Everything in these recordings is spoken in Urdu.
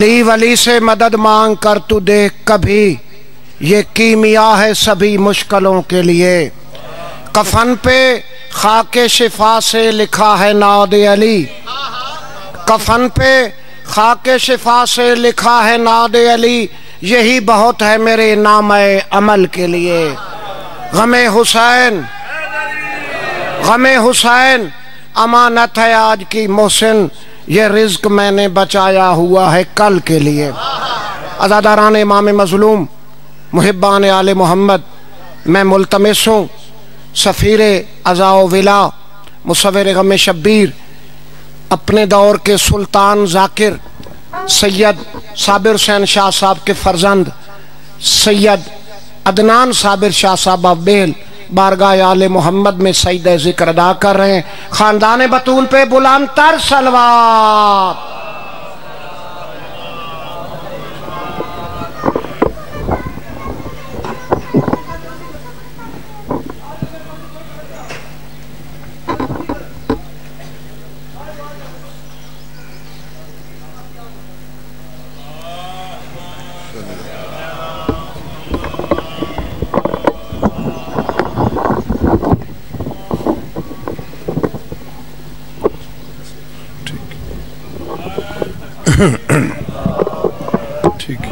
علی ولی سے مدد مانگ کر تو دیکھ کبھی، یہ کیمیا ہے سبھی مشکلوں کے لیے۔ کفن پہ خاک شفا سے لکھا ہے ناد علی، کفن پہ خاک شفا سے لکھا ہے ناد علی، یہی بہت ہے میرے نامہ عمل کے لیے۔ غم حسین، غم حسین امانت ہے آج کی محسن، یہ رزق میں نے بچایا ہوا ہے کل کے لیے۔ عزاداران امام مظلوم، محبان آل محمد، میں ملتمس ہوں سفیر عزا و ولا، مصور غم شبیر، اپنے دور کے سلطان ذاکر سید صابر حسین شاہ صاحب کے فرزند سید عدنان صابر شاہ صاحب بیل بارگاہ آل محمد میں سجدہ ذکر ادا کر رہے ہیں۔ خاندان بطول پہ بلند تر صلوات۔ ٹھیک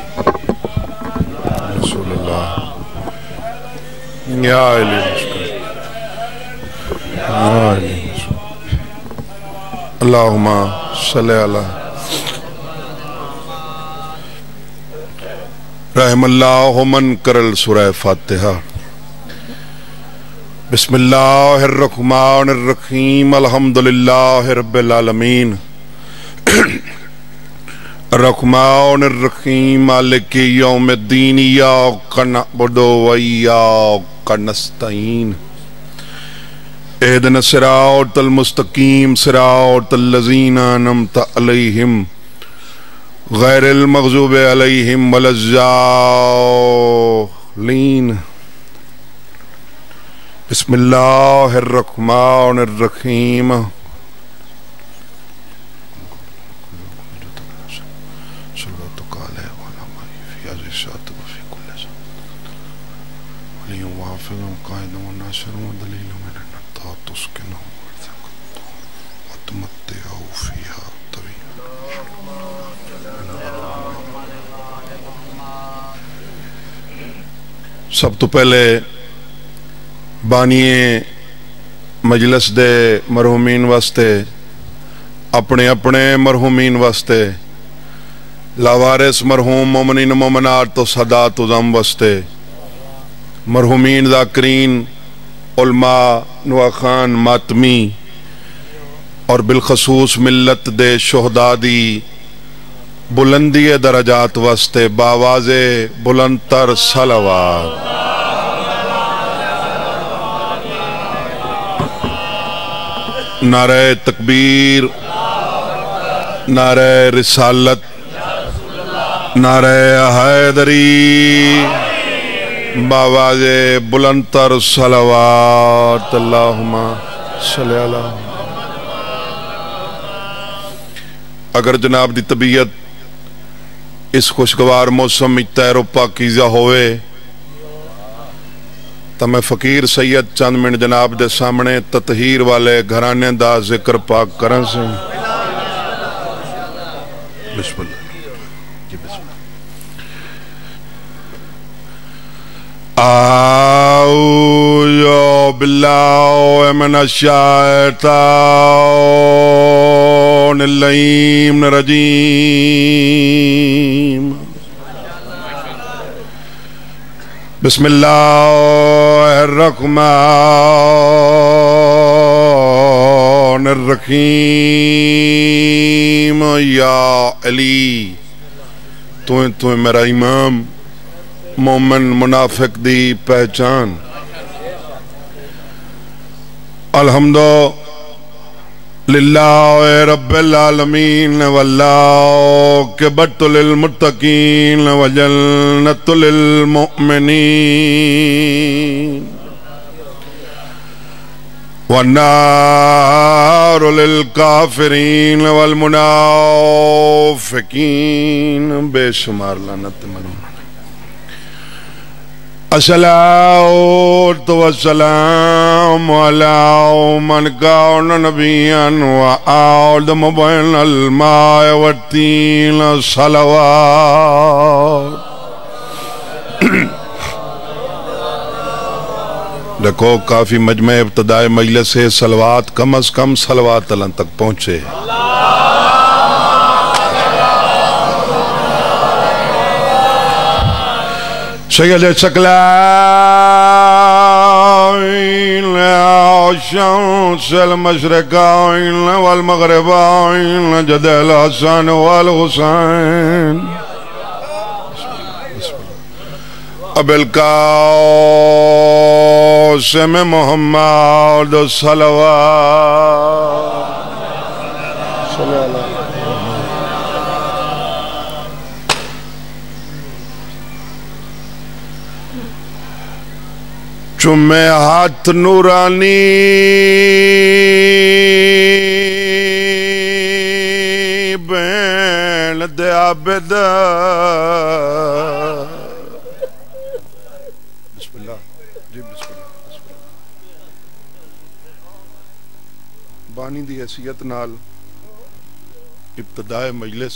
رسول اللہ یا علی اللہم صلی اللہ رحم اللہ من کرل سورہ فاتحہ۔ بسم اللہ الرحمن الرحیم، الحمدللہ رب العالمین، الرحمن الرحیم، مالک یوم الدین، ایاک نعبد و ایاک نستعین، اہدنا الصراط المستقیم، صراط الذین انعمت علیہم غیر المغضوب علیہم ولا الضالین۔ بسم اللہ الرحمن الرحیم، سب تو پہلے بانی مجلس دے مرحومین واسطے، اپنے اپنے مرحومین واسطے، لاوارث مرحوم مومنین مومنات تو سادات عظام واسطے، مرحومین ذاکرین علماء نواخان ماتمی اور بالخصوص ملت دے شہداء دی بلندی درجات واسطے باواز بلند تر صلوات۔ نعرہ تکبیر، نعرہ رسالت، نعرہ حیدری، باواز بلند تر صلوات۔ اللہم صلی اللہ۔ اگر جناب دی طبیعت اس خوشگوار موسم میں تیر و پاکیزہ ہوئے تو میں فقیر سید چند منٹ جناب دے سامنے تطہیر والے گھرانے دا ذکر پاک کرن سے۔ بسم اللہ جی بسم اللہ۔ اعوذ باللہ من الشیطان اللعین الرجیم، بسم اللہ الرحمن الرحیم۔ یا علی، تو میرا امام، مومن منافق دی پہچان، الحمدللہ رب العالمین، والعاقبۃ للمتقین وجنۃ للمؤمنین۔ والنار للکافرین والمنافقین، بے شمار لعنت منون۔ الصلاۃ والسلام علی من کان نبیا وآدم بین الماء والطین صلوات۔ دیکھو کافی مجمع ابتدائی مجلس سے صلوات کم از کم صلوات اللہ تک پہنچے۔ سید ثقلین شمس المشرقین والمغربین جد الحسن والحسین اب القاسم محمد صلوات صلی اللہ چمے ہاتھ نورانی بین دے عابد، بسم اللہ جی بسم اللہ بانی دی حیثیت نال ابتداء مجلس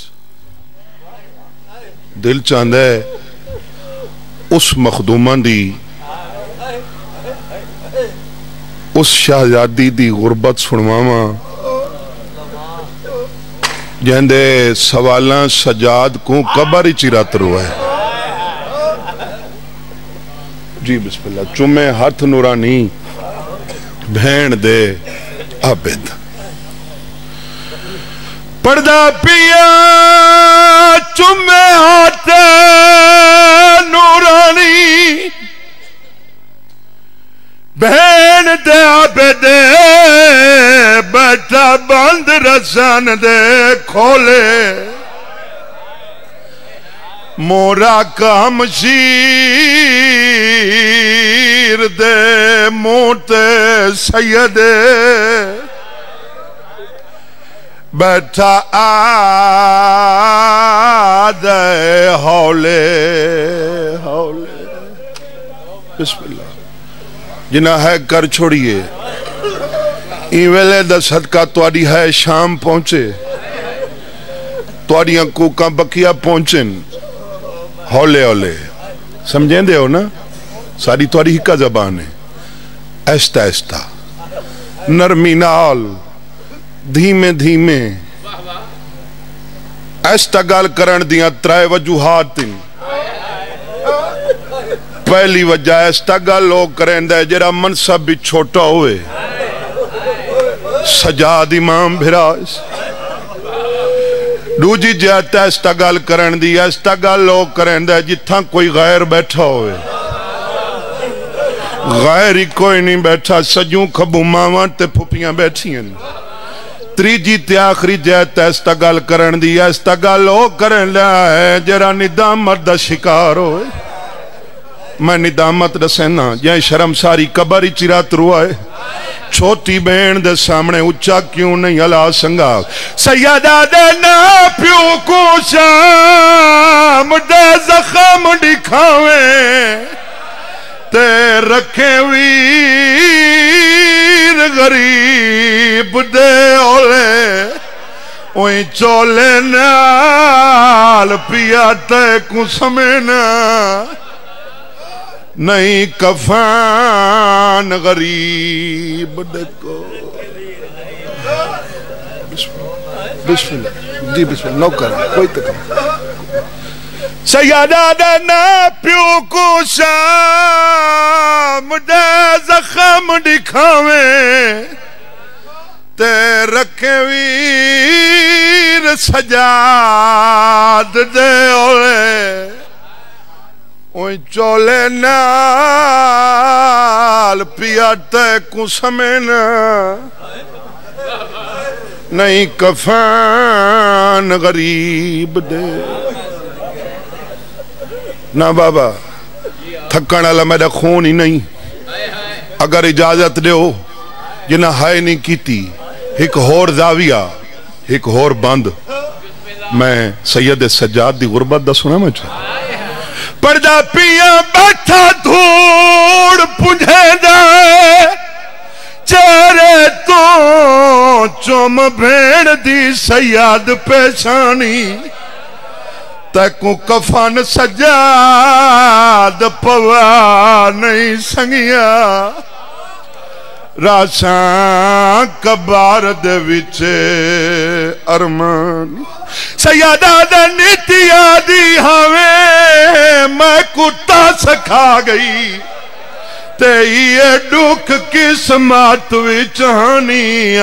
دل چاہندہ ہے اس مخدومہ دی، اس شہزادی دی غربت سنواما جہندے سوالاں سجاد کو قبر چرات روئے۔ جی بسم اللہ چمے ہاتھ نورانی بھین دے عابد، پردہ پیا چمے ہاتھ نورانی بہن دے عابد، بیٹھا بند رسان دے کھولے، مورا کام شیر دے موتے سید، بیٹھا آدھے ہولے ہولے۔ بسم اللہ جنہ ہے کر چھوڑیے، این ویلے دا صدقہ توڑی ہے شام پہنچے، توڑیاں کوکاں بکیا پہنچن، ہولے ہولے سمجھیں دے ہو نا، ساری توڑی ہی کا زبان ہے، ایستا ایستا نرمی نال دھیمے دھیمے ایستا گال کرن دیاں ترائے وجوہات تین۔ پہلی وجہ ایستا گال لوگ کریں دے جرا منصب بھی چھوٹا ہوئے، سجاد امام بھراس۔ دوجی جہت ایستا گال کرن دی، ایستا گال لوگ کریں دے جتھاں کوئی غیر بیٹھا ہوئے، غیر ہی کوئی نہیں بیٹھا، سجوں کھبو ماں تے پھپیاں بیٹھی ہیں۔ تریجی تے آخری جہت ایستا گال کرن دی، ایستا گال لوگ کریں دے جرا ندامت دا شکار ہوئے۔ میں ندامت رسینا جائیں شرم ساری قبر چرات روائے، چھوٹی بین دے سامنے اچھا کیوں نہیں علا سنگا، سیدہ دے نا پیو کو شام دے زخم دکھاویں، تے رکھیں ویر غریب دے اولے، وہیں چولے نال پیا تے کو سمینا، نہیں کفان غریب دیکھو۔ بسم اللہ جی بسم اللہ نو کریں کوئی تکم۔ سیدہ دینا پیو کو شام دے زخم دکھاویں، تے رکھیں ویر سجاد دے اولے، اوہ چولے نال پیا تے کو سمینا، نہیں کفان غریب دے۔ نا بابا تھکن والا میرا خون ہی نہیں، اگر اجازت دے ہو جنہ ہائے نہیں کیتی ایک ہور زاویہ ایک ہور بند میں سید سجاد دی غربت دا سنا مجھے پردہ پیاں بیٹھا دھوڑ پنجھے دے چہرے تو چوم بھیڑ دی سیاد پیشانی تیکوں کفن سجاد پوا نہیں سنگیا راشاں کبار دے وچے ارمان سیادہ دے نیتیا دی ہمیں میں کتا سکھا گئی تے یہ ڈوک قسمت وچانی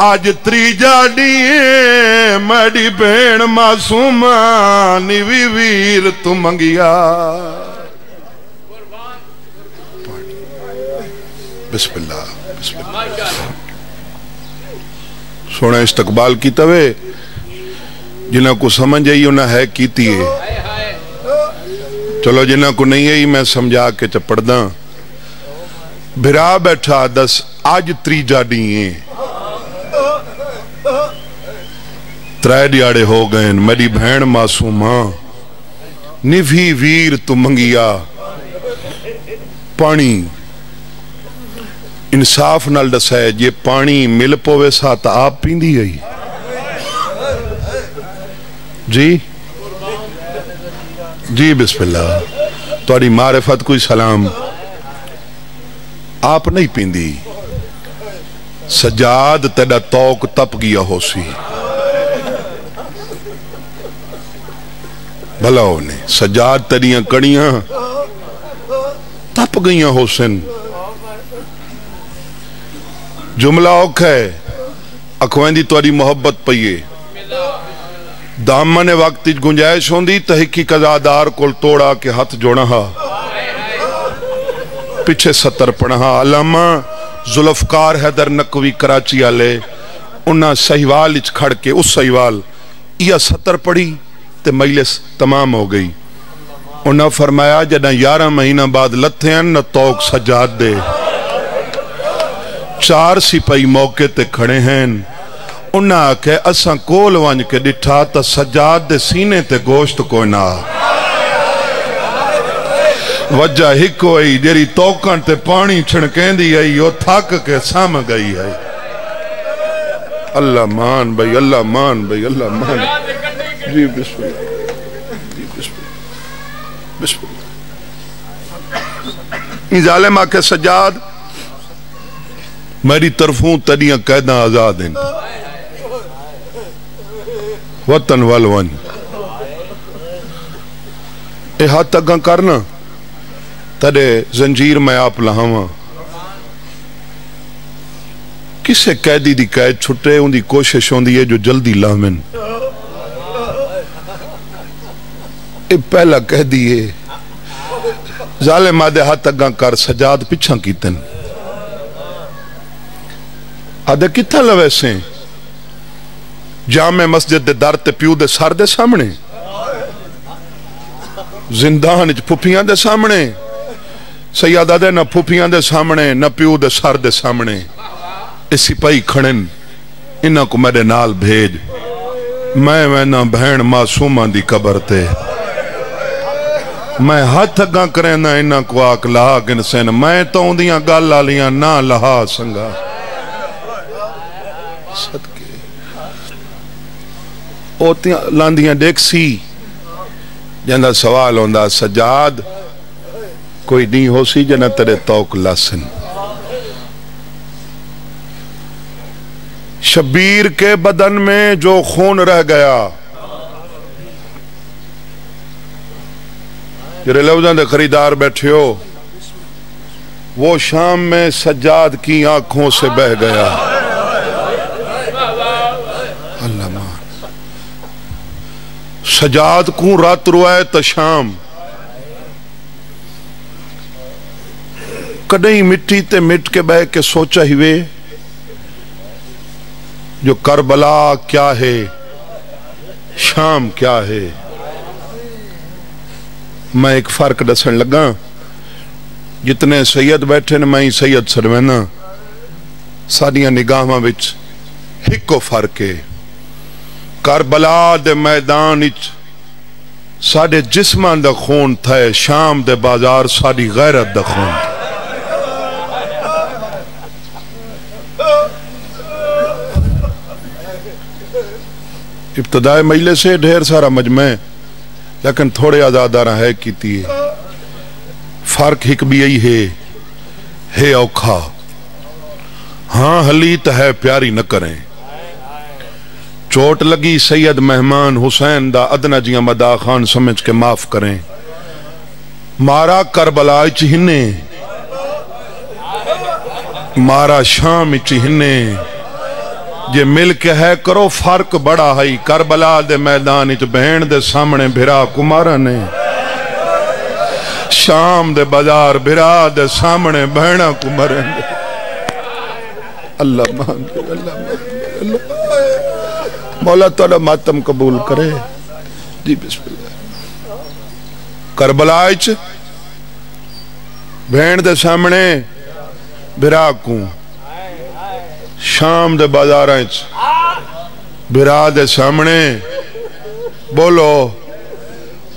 آج تریجا ڈیئے میڈی بین معصومانی وی ویر تو منگیا بسم اللہ بسم اللہ سونا استقبال کی توے جنہ کو سمجھ آئی انہا ہے کیتی ہے چلو جنہ کو نہیں آئی میں سمجھا کے چپڑ داں بھرا بیٹھا دس آج تریجا ڈیئے ترائے ڈیاڑے ہو گئے میری بہن معصوماں نوی ویر تو منگیا پانی انصاف نال دسا ہے یہ پانی مل پوے ساتھ آپ پیندی گئی جی جی بسم اللہ توڑی معرفت کوئی سلام آپ نہیں پیندی سجاد تیڑا توق تپ گیا ہو سی بھلا ہونے سجاد تیڑیاں کڑیاں تپ گئیاں ہو سن جملہ اوکھ ہے اکوائندی توڑی محبت پئیے دامن وقت گنجائش ہوندی تحقی قضادار کول توڑا کے ہاتھ جوڑا ہا پیچھے 70 پڑھا علامہ ذوالفقار حیدر نقوی کراچی آلے انہاں سہیوال اچ کھڑ کے اس سہیوال یہ 70 پڑھی تے مجلس تمام ہو گئی انہاں فرمایا جنہاں 11 مہینہ بعد لتھے ہیں نہ توق سجاد دے 4 سپاہی موقع تے کھڑے ہیں انہاں کہ اساں کول وانج کے ڈٹھا تا سجاد دے سینے تے گوشت کوئی نہ وجہ ہک ہوئی جیری توکن تے پانی چھڑکیں دی آئی وہ تھاک کے سام گئی ہے اللہ مان بھئی اللہ مان بھئی اللہ مان جی بسم اللہ جی بسم اللہ بسم اللہ این ظالمہ کے سجاد میری طرفوں تڑیاں قیدہ آزاد ہیں وطن والون اے ہاتھ تگاں کرنا تڑے زنجیر میں آپ لہاں کسے قیدی دی قید چھٹے ان دی کوشش ہوندی ہے جو جلدی لامن اے پہلا قیدی ہے ظالم آدھے ہاتھ تگاں کر سجاد پچھاں کیتن آدھے کتھا لوے سے جامع مسجد دے در تے پیو دے سار دے سامنے زندان اچ پھپیاں دے سامنے سیادہ دے نہ پھپیاں دے سامنے نہ پیو دے سار دے سامنے اسی پائی کھڑن انہاں کو میرے نال بھیج میں نہ بہن معصوماں دی قبر تے میں ہاتھ گاں کریں نہ انہاں کو آک لہا گنسین میں تو اندیاں گال لالیاں نہ لہا سنگا صدقے اوتیاں لاندیاں دیکھ سی جندہ سوال ہوندہ سجاد کوئی نہیں ہو سی جنہ تیرے توق لاسن شبیر کے بدن میں جو خون رہ گیا جرے لوزان دے خریدار بیٹھے ہو وہ شام میں سجاد کی آنکھوں سے بہ گیا اللہ مان سجاد کو رات روائے تا شام کدیں مٹی تے مٹ کے بہ کے سوچا ہوئے جو کربلا کیا ہے شام کیا ہے میں ایک فرق دسن لگا جتنے سید بیٹھے میں سید سروینا ساڈیاں نگاہاں وچ ہکو فرق ہے. کربلا دے میدان وچ ساڈے جسمان دا خون تھا، شام دے بازار ساڈی غیرت دا خون تھا. ابتدائے مجلے سے ڈھیر سارا مجمع لیکن تھوڑے آزادارہ ہے کیتی ہے. فرق ہک بھی یہی ہے اوکھا. ہاں حلیت ہے پیاری نہ کریں. چوٹ لگی سید مہمان حسین دا ادنا جیاں مدا خان سمجھ کے معاف کریں. مارا کربلا چہنے مارا شام چہنے جے مل کے ہے کرو فرق بڑا ہے. کربلا دے میدان وچ بہن دے سامنے بھرا کمارا نے، شام دے بازار بھرا دے سامنے بہنا کمارا نے. اللہ مان دے، اللہ مان دے، اللہ مولا تعالی ماتم قبول کرے. جی بسم اللہ. کربلا وچ بہن دے سامنے بھرا کو، شام دے بازاراں وچ بھرا دے سامنے بولو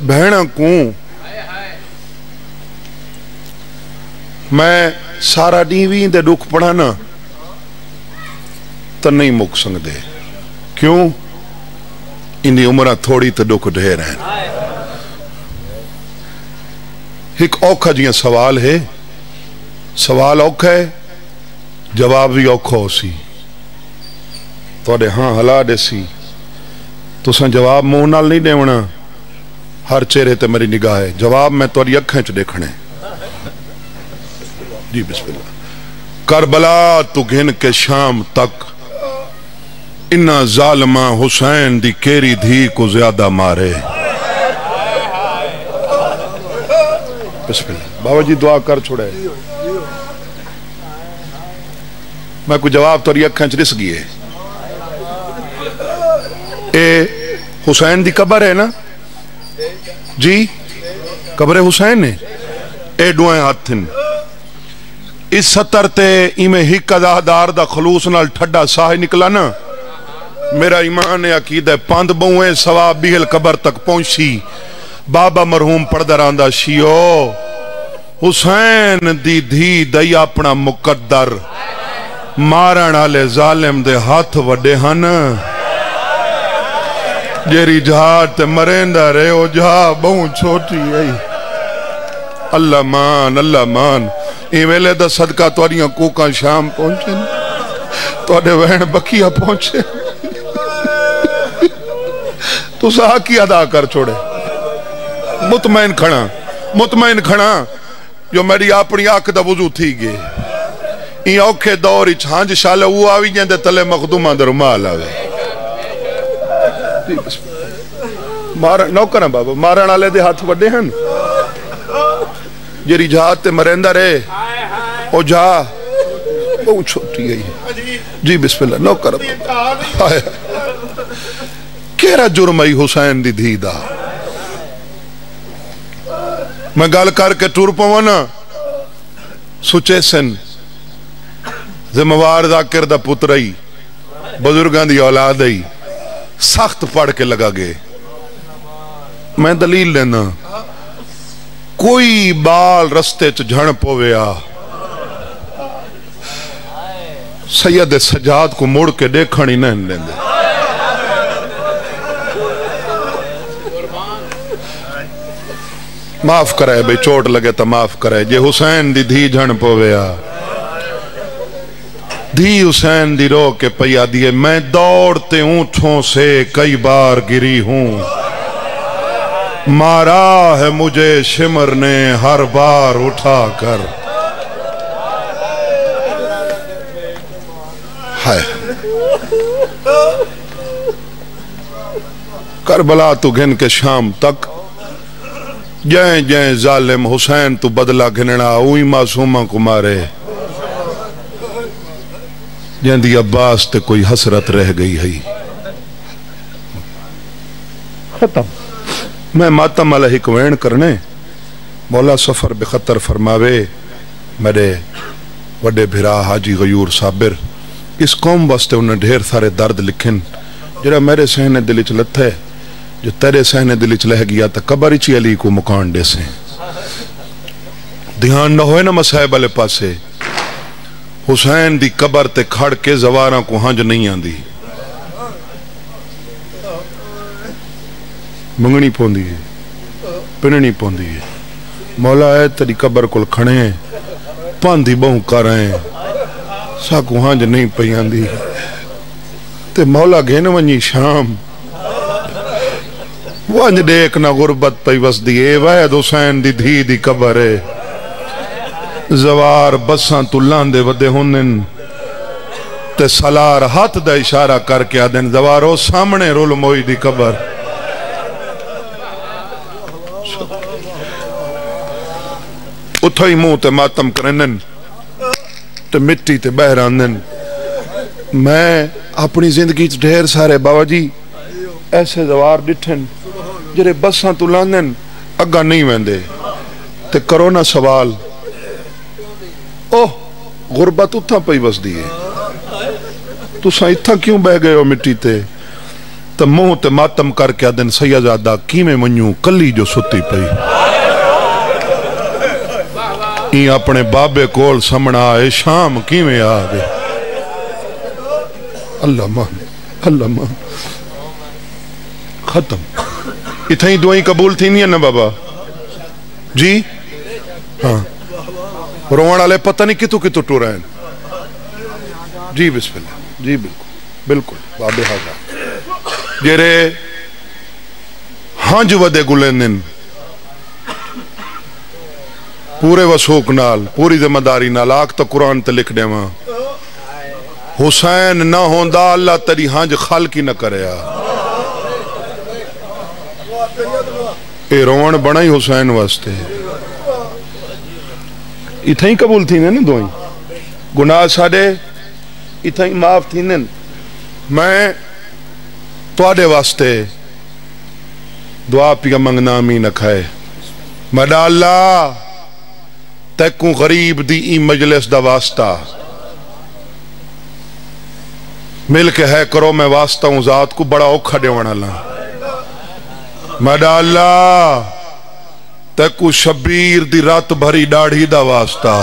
بہنا کو. میں سارا ڈیویں دے دکھ پڑھانا تو نہیں مک سکدے. کیوں؟ اندی عمرہ تھوڑی تو دکھ ڈھیر ہیں. ایک اوکھا جیاں سوال ہے، سوال اوکھا ہے، جواب بھی اوکھا ہو سی. توڑے ہاں حلا دے سی تو سن جواب منہ نال نہیں دیونا. ہر چہرے تے میری نگاہ ہے، جواب میں توڑی اکھیں چ دیکھنے. جی بسم اللہ. کربلا تو گھن کے شام تک انہا ظالمہ حسین دی کیری دھی کو زیادہ مارے. بسم اللہ. بابا جی دعا کر چھوڑے. میں کوئی جواب تو اکھیں چ رس گئی ہے. اے حسین دی قبر ہے نا جی، قبر حسین ہے. اے ڈوائیں ہاتھن اس سطر تے ایمیں ہک ادادار دا خلوص نال ٹھڈا ساہ نکلا نا. میرا ایمان عقیدہ پاند بوئیں ثواب بیہل قبر تک پہنچی. بابا مرحوم پردراندہ شیو حسین دی دھی دئی اپنا مقدر مارن آلے ظالم دے ہاتھ وڈے ہن. جیری جہاد تے مرندہ رہے ہو جہاں بہوں چھوٹی ہے. اللہ مان، اللہ مان. این ویلے دا صدقہ توڑیاں کوکاں شام پہنچے، توڑے وہن بکیہ پہنچے. تو ساہ کی ادا کر چھوڑے. مطمئن کھڑا، مطمئن کھڑا جو میری اپنی آنکھ دا وضو تھی گئے. این اوکھے دوری چھانج شالہ وہ آوی جن دے تلے مخدومہ در مال آوے. نوکرہ بابا مارن آلے دے ہاتھ وڈے ہیں. جیری جہاد تے مرندہ رہے او جہاں بہت چھوٹی گئی. جی بسم اللہ. نوکرہ بابا کیرا جرم ای حسین دی دھی دا. میں گال کر کے ٹور پوانا سوچے سن ذمہوار ذاکر دا پترائی بزرگان دی اولاد ای سخت پڑھ کے لگا گئے. میں دلیل لینا کوئی بال رستے چ جھڑ پویا سید سجاد کو مڑ کے دیکھنی نہیں لیندے. معاف کرے بھئی چوٹ لگے تا معاف کرے. جے حسین دی دھی جھڑ پویا دھی حسین دی رو کے پیا دیے. میں دوڑتے اونٹوں سے کئی بار گری ہوں، مارا ہے مجھے شمر نے ہر بار اٹھا کر. ہائے کربلا تو گھن کے شام تک جائیں جائیں ظالم حسین تو بدلہ گھننا اوہی معصومہ کو مارے. جن دی عباس تے کوئی حسرت رہ گئی ہے. ختم. میں ماتم علیہ کوین کرنے مولا سفر بخطر فرماوے. میرے وڈے بھرا حاجی غیور صابر اس قوم واسطے انہیں ڈھیر سارے درد لکھن جڑا میرے سہنے دل چ لتھا ہے جو تیرے سہنے دل چ لہ گیا تو قبر چی علی کو مکان دے سے دھیان نہ ہوئے نا مسائب والے پاسے حسین دی قبر تے کھڑ کے زواراں کو ہنج نہیں آندی منگنی پوندی ہے پننی پوندی ہے مولا ہے تیری قبر کل کھڑے ہیں پاندھی بہوں کر رہے ہیں ساکو ہنج نہیں پئی آندی تے مولا گھن ونجی شام ونج دیکھ نہ غربت پئی وسدی اے وحید حسین دی دھی دی قبر ہے زوار بساں تو لاندے ودے ہوندن تے سالار ہاتھ دا اشارہ کر کے آدن زوارو سامنے رول موئی دی قبر اتھائی منہ تے ماتم کرنن تے مٹی تے بہراندن میں اپنی زندگی ڈھیر سارے بابا جی ایسے زوار ڈٹھن جرے بساں تو لاندن اگا نہیں ویندے تے کرو نا سوال اوہ غربت اتھا پئی بس دیئے تو ساں اتھا کیوں بہ گئے ہو مٹی تے تو منہ تے ماتم کر کے آدن سیدزادہ کیمیں منیوں کلی جو ستی پئی این اپنے بابے کول سمنا آئے شام کیمیں آگے اللہ مان ختم اتھائی دعائیں قبول تھی نہیں ہے نا بابا جی ہاں روان آلے پتہ نہیں کتو ٹو رہے ہیں جی بسم اللہ جی بالکل بابے حاضر جیرے ہنج ودے گلندن پورے وسوک نال پوری ذمہ داری نال آگ تا قرآن تے لکھ دے ماں حسین نہ ہوندہ اللہ تری ہنج خالقی نہ کرے اے روان بڑھائی حسین واسطے اتھائی قبول تھی نا دوئیں گناہ ساڑے اتھائی معاف تھی نن میں توڑے واسطے دعا پیا منگنا امین اکھائے مڈا اللہ تیکوں غریب دی ای مجلس دا واسطہ مل کے ہے کرو میں واسطہ ہوں ذات کو بڑا اوکھا دیوانا اللہ مڈا اللہ تیکو شبیر دی رات بھری ڈاڑھی دا واسطہ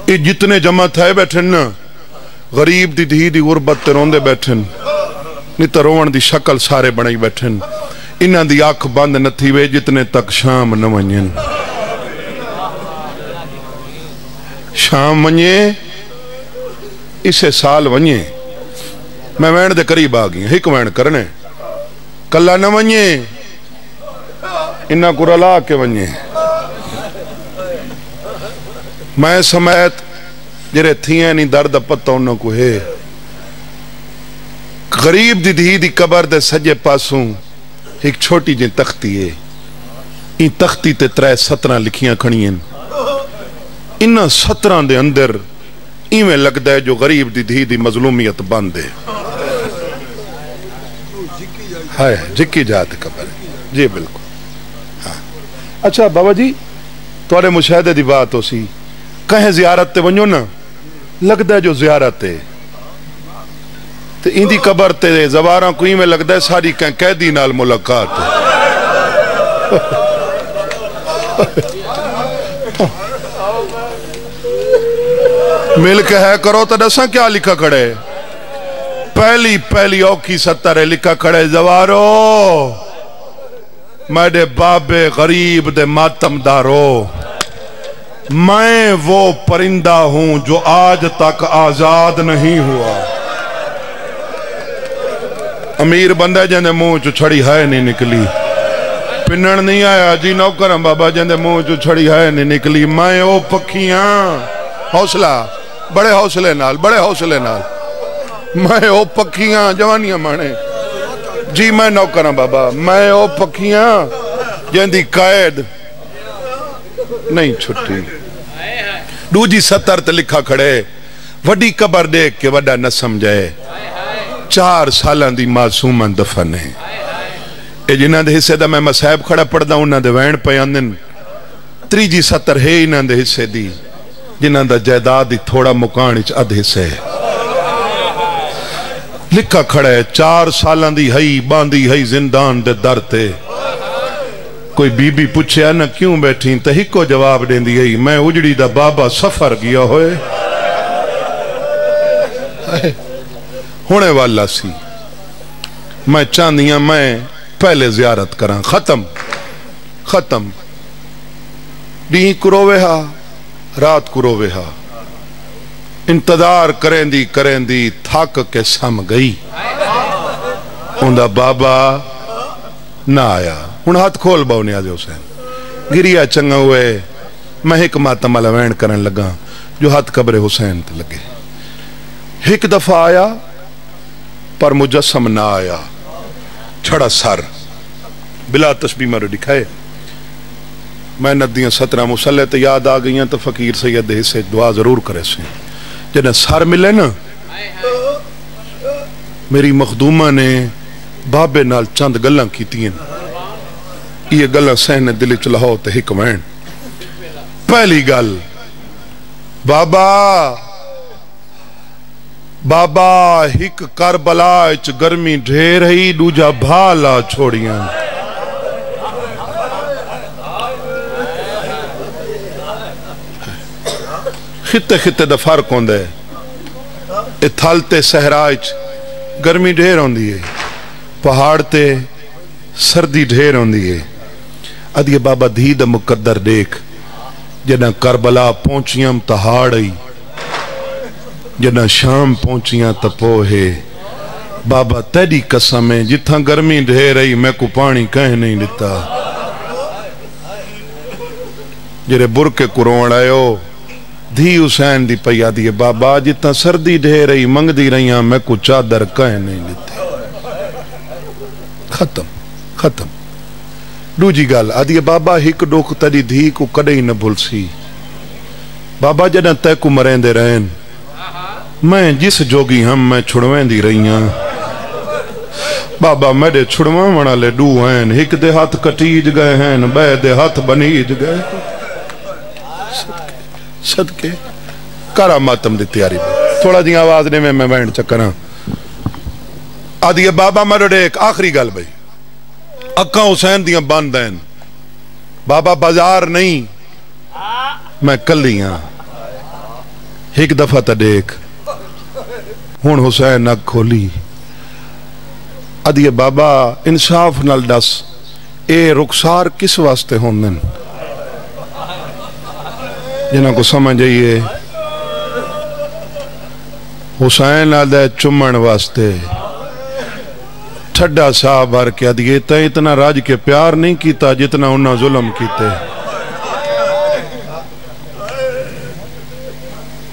یہ جتنے جمع تھے بیٹھن نا غریب دی دھی دی غربت تے روندے بیٹھن نہیں تو روان دی شکل سارے بنائی بیٹھن انہاں دی آنکھ بند نہ تھی وے جتنے تک شام نہ ونین شام ونین اسے سال ونین میں وین دے قریب آگئی ہک وین کرنے کلہ نہ ونین انہاں کو رلا کے ونین میں سمیت جرے تھیاں نہیں درد پتہ انہوں کو ہے غریب دی دھی دی قبر دے سجے پاسوں ایک چھوٹی جن تختی ہے این تختی تے 17 لکھیاں کھڑی ہیں انہاں 17 دے اندر ایویں لگتا ہے جو غریب دی دھی دی مظلومیت بند ہے ہائے جکی جات قبر جی بالکل ہاں اچھا بابا جی توڑے مشاہدے دی بات ہو سی کہیں زیارت تے ونجو نا لگتا ہے جو زیارت ہے تو ان دی قبر تے زواراں کوئی میں لگتا ہے ساری کہیں قیدی نال ملاقات ہے مل کے ہے کرو تو دساں کیا لکھا کھڑے پہلی اوکھی ستر ہے لکھا کھڑے زوارو میرے بابے غریب دے ماتم دارو میں وہ پرندہ ہوں جو آج تک آزاد نہیں ہوا امیر بندہ جندے منہ چو چھڑی ہے نہیں نکلی پنن نہیں آیا جی نوکرم بابا جندے منہ چو چھڑی ہے نہیں نکلی میں او پکھیاں حوصلہ بڑے حوصلے نال میں او پکھیاں جوانیاں مانے جی میں نوکرم بابا میں او پکھیاں جندی قائد نہیں چھٹی دوجی 70 تے لکھا کھڑے وڈی قبر دیکھ کے وڈا نہ سمجھائے 4 سالان دی معصومن دفن ہے اے جنہ دے حصے دا میں مسائب کھڑا پڑھ دا انہ دے وین پیاندن 3 70 ہے انہ دے حصے دی جنہاں دا جائیداد ہی تھوڑا مکان وچ ادھ حصے لکھا کھڑا ہے 4 سالاں دی ہئی باندھی ہئی زندان دے در تے کوئی بی بی پوچھیا نہ کیوں بیٹھیں تے ہکو جواب دین دی ہئی میں اجڑی دا بابا سفر گیا ہوئے ہونے والا سی میں چاندیاں میں پہلے زیارت کراں ختم ڈی کروے ہا رات کروے ہا انتظار کریں دی تھک کے سم گئی اندہ بابا نہ آیا ہن ہاتھ کھول باؤ نیاز حسین گریا چنگا ہوئے میں ایک ماتم علوین کرن لگا جو ہاتھ قبر حسین تے لگے ایک دفعہ آیا پر مجسم نہ آیا چھڑا سر بلا تشبیہ مرو دکھائے میں ندیاں 17 مسلح تے یاد آ گئیاں تو فقیر سید حصے دعا ضرور کرے سے جنہیں سر ملے نا میری مخدومہ نے بابے نال چند گلاں کیتی ہیں یہ گلاں سہنے دلی چلاہو تے حکمین پہلی گل بابا ہک کربلا اچ گرمی ڈھیر ہی دوجا بھالا چھوڑیاں خطے دا فرق ہوندے اتھالتے صحراء گرمی ڈھیر ہوندی ہے پہاڑ تے سردی ڈھیر ہوندی ہے ادھے بابا دھی دا مقدر دیکھ جنہ کربلا پہنچیاں تہاڑی جنہ شام پہنچیاں تپوہے بابا تیری قسم ہے جتھاں گرمی ڈھیر رہی میں کو پانی کہیں نہیں لیتا جرے برکے قرآن آئے ہو دھی حسین دی پیا دیئے بابا جتنا سردی ڈھے رہی منگ دی رہیاں میں کو چادر کہیں نہیں لیتے ختم دو جی گال آدھیے بابا ہک ڈوک تری دھی کو کڑے ہی نہ بھول سی بابا جنہ تے کو مرین دے رہن میں جس جوگی ہم میں چھڑویں دی رہیاں بابا میرے چھڑویں منا لے دو ہیں ہک دے ہاتھ کٹیج گئے ہیں بے دے ہاتھ بنیج گئے صدقے کرا ماتم دی تیاری بھی تھوڑا دی آواز نے میں بینڈ چکرا آدھیے بابا مرڑے ایک آخری گل بھئی اکاں حسین دیاں باندین بابا بازار نہیں میں کلیاں ایک دفعہ تا دیکھ ہون حسین اک کھولی آدھیے بابا انصاف نال دس اے رخسار کس واسطے ہوندن جنہاں کو سمجھ جائیے حسین آدھے چمن واسطے ٹھڈا صاحب بھر کے آدھے تے اتنا راج کے پیار نہیں کیتا جتنا انہاں ظلم کیتے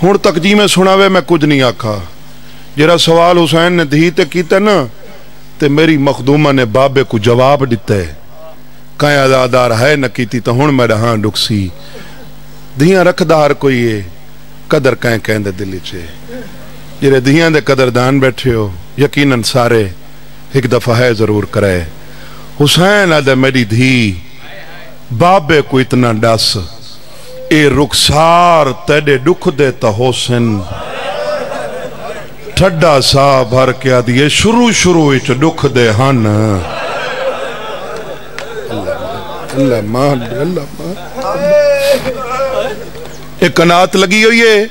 ہون تک جی میں سناوے میں کچھ نہیں آکھا جرا سوال حسین نے دھی تے کیتے نا تے میری مخدومہ نے بابے کو جواب دیتے کہیں ادادار ہے نہ کیتی تو ہون میں رہاں ڈکسی دھیاں رکھ دا ہر کوئی ہے قدر کہیں دے دلی چھے جرے دھیاں دے قدردان بیٹھے ہو یقیناً سارے ایک دفعہ ہے ضرور کرے حسین آدھے میری دھی بابے کو اتنا ڈس اے رخسار تیڑے ڈکھ دیتا حسین ٹھڈا سا بھر کے آدھے شروع اچھ ڈکھ دے ہن اللہ مان ایک کنات لگی ہوئی ہے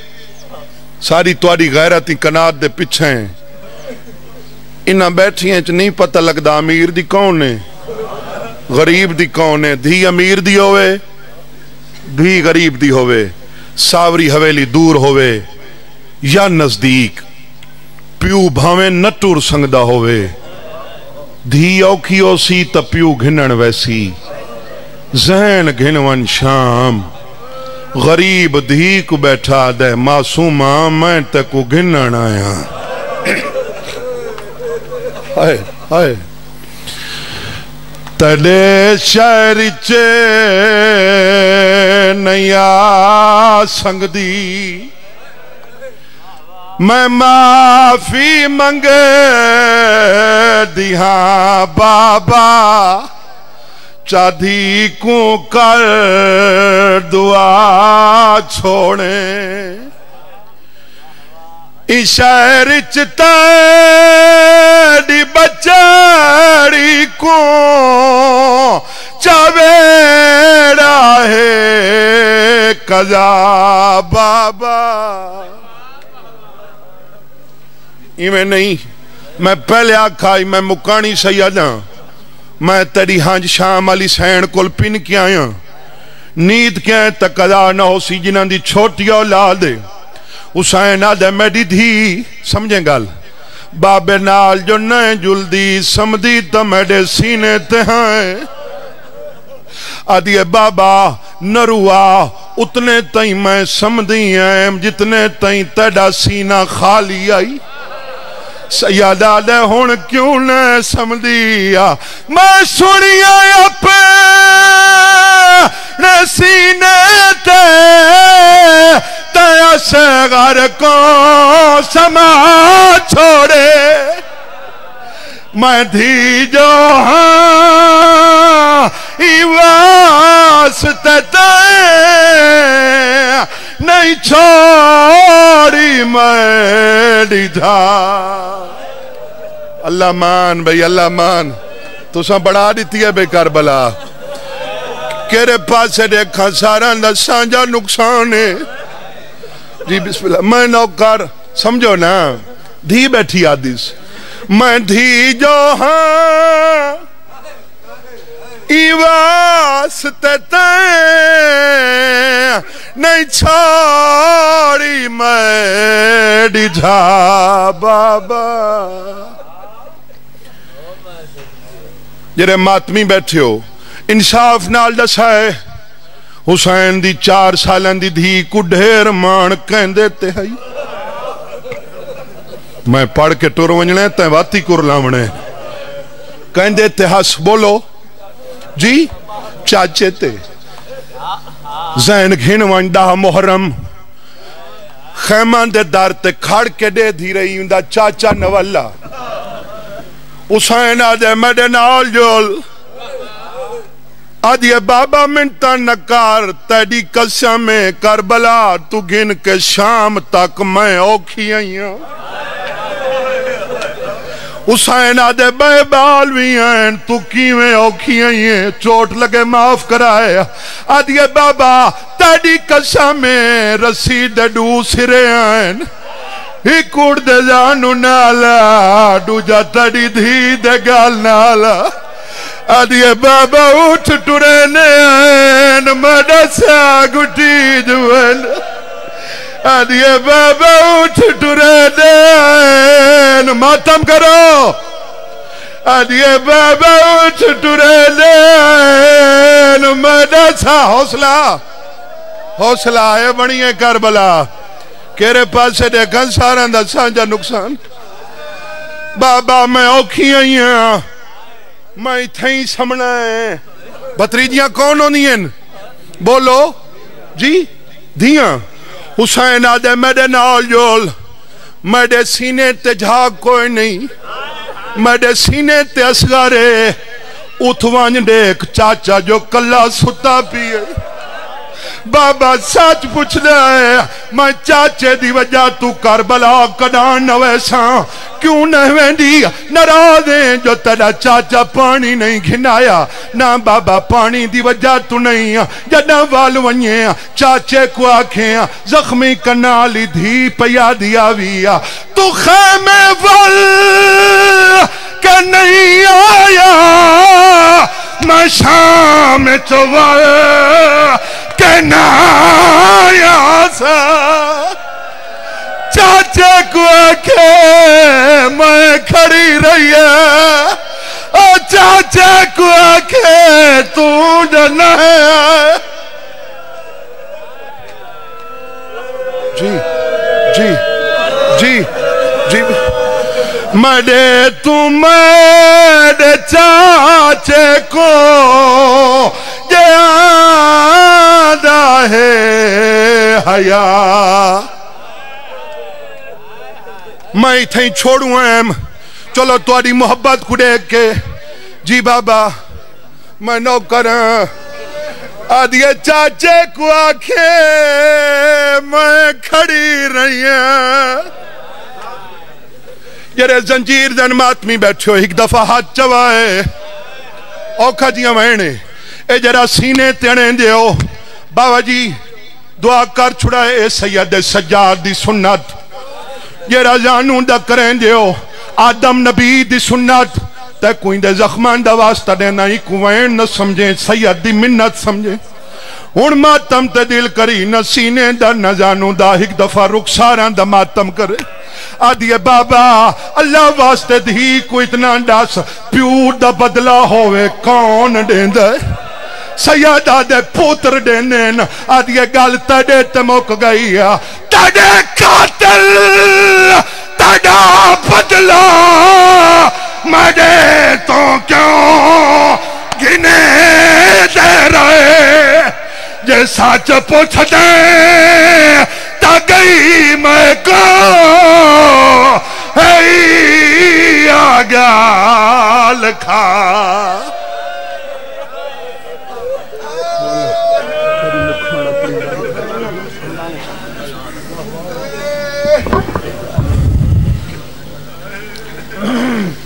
ساری تواری غیرتی کنات دے پچھیں انہاں بیٹھی ہیں نہیں پتہ لگدا امیر دی کون ہے غریب دی کون ہے دھی امیر دی ہوئے دھی غریب دی ہوئے ساوری حویلی دور ہوئے یا نزدیک پیو بھاویں نٹور سنگدہ ہوئے دھی اوکھی ہو سی تا پیو گھنن ویسی ذہن گھنون شام غریب دھی کو بیٹھا دے معصومہ میں تے کو گھنن آیا ہائے تڑے شہر چے نیا سنگ دی میں معافی منگے دیہاں بابا چادھی کو کر دعا چھوڑے اس شہر چتاڑی بچاڑی کو چویڑا ہے قضا بابا میں نہیں میں پہلے آکھائی میں مکانی سیداں میں تیری ہانج شام علی سین کل پن کے آیا نیت کیا تقضا نہ ہو سی جنہاں دی چھوٹی اولاد حسین آدھے میری دھی سمجھیں گال بابے نال جو نئے جلدی سمدھی تو میرے سینے تہائیں آدھے بابا نروا اتنے تائیں میں سمدھی ہیں جتنے تائیں تیڑا سینہ خالی آئی سیادہ دے ہون کیوں نہ سمدھیا میں سنیا اپنے سینے تے سے غر کو سما چھوڑے میں دھی جو ہاں واسطے نہیں چھوڑی میری دھا اللہ مان بھئی اللہ مان تو ساں بڑھا دیتی ہے بے کربلا کیرے پاس سے دیکھا سارا نسان جا نقصان ہے جی بسم اللہ میں نوکر سمجھو نا دھی بیٹھی آدیس میں دھی جو ہاں واسطے نہیں چھوڑی میری جھا بابا جرے ماتمی بیٹھے ہو انصاف نال دسائے حسین دی 4 سالن دی دھی کو ڈھیر مان کہیں دیتے ہیں میں پڑھ کے ٹور ونجنے تے واتی کر لاونے کہیں دیتے ہس بولو جی چاچے تے زین گھن ونڈا محرم خیمان دے دار تے کھڑ کے دے دھی رہی ہوں دا چاچا نوالا حسین آدھے میڈے نال جول آدھے بابا منتا نکار تیڑی قسم کربلا تو گن کے شام تک میں اوکھی آئی ہوں حسین آدھے بے بال بھی ہیں تو کیویں اوکھی آئی ہیں چوٹ لگے معاف کرائے آدھے بابا تیڑی قسم رسی ڈڈو سرے ہیں ہی کوڑ دے جانو نالا ڈو جا تیڑی دھی دے گال نالا آدھے بابا اٹھ ٹورے نین مڈا سا گٹی جوین آدھے بابا اٹھ ٹورے نین ماتم کرو آدھے بابا اٹھ ٹورے نین مڈا سا حوصلہ ہے بڑی ہے کربلا کیرے پاس سے دیکھن سارن دا سانجا نقصان بابا میں اوکھی آئی ہیں میں تھیں سمنا ہے بطریجیاں کون ہونی ہیں بولو جی دھیاں حسین آدھے میڈے نال جول میڈے سینے تے جھاگ کوئی نہیں میڈے سینے تے اسگارے اتوان دیکھ چاچا جو کلا ستا پیئے بابا سچ پوچھ دے میں چاچے دی وجہ تو کربلا کڈان نہ ویسا کیوں نہ ویندی ناراضیں جو تیرا چاچا پانی نہیں گھنایا نہ بابا پانی دی وجہ تو نہیں جڑا وال ونجے چاچے کو آکھیں زخمی کنالی دھی پیا دیا ویا تو خیمے ول کہ نہیں آیا میں شام چوال کہ نہ آیا سا چاچے کو آکھے میں کھڑی رہی ہے چاچے کو آکھے تو جنہ ہے جی جی جی جی میڈے تو میڈے چاچے کو جیادہ ہے حیا میں تھیں چھوڑوں ہیں چلو تواری محبت کو دیکھ کے جی بابا میں نوکر آدھے چاچے کو آکھے میں کھڑی رہی ہیں جرے زنجیر دن ماتمی بیٹھو ایک دفعہ ہاتھ چوائے اوکھا جیاں وینے اے جرا سینے تینے دیو بابا جی دعا کر چھڑائے اے سید سجاد دی سنت جرا جانوں دا کریں دیو آدم نبی دی سنت تے کوئی دے زخمان دا واسطہ دے نائی کوئین نہ سمجھیں سید دی منت سمجھیں ان ماتم تے دل کری نہ سینے دا نہ جانوں دا ایک دفعہ رخساراں دا ماتم کرے آدھیے بابا اللہ واسطے دھی کو اتنا ڈاس پیور دا بدلہ ہوئے کون دیندہ سیدہ دے پوتر دینین آدھیے گال تڑے تمک گئی تڑے قاتل تڑا بدلہ مڈے تو کیوں گنے دے رہے جے ساچ پوچھ دے تا گئی میں کو ہے آگا لکھا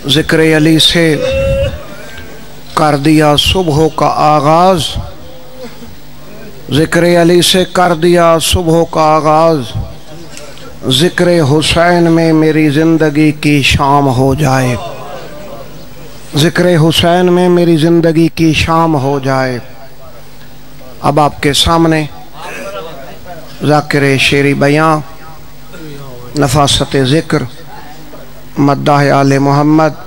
ذکر علی سے کر دیا صبح کا آغاز ذکر علی سے کر دیا صبح کا آغاز ذکر حسین میں میری زندگی کی شام ہو جائے ذکر حسین میں میری زندگی کی شام ہو جائے اب آپ کے سامنے ذاکر شیری بیان نفاست ذکر مداح آل محمد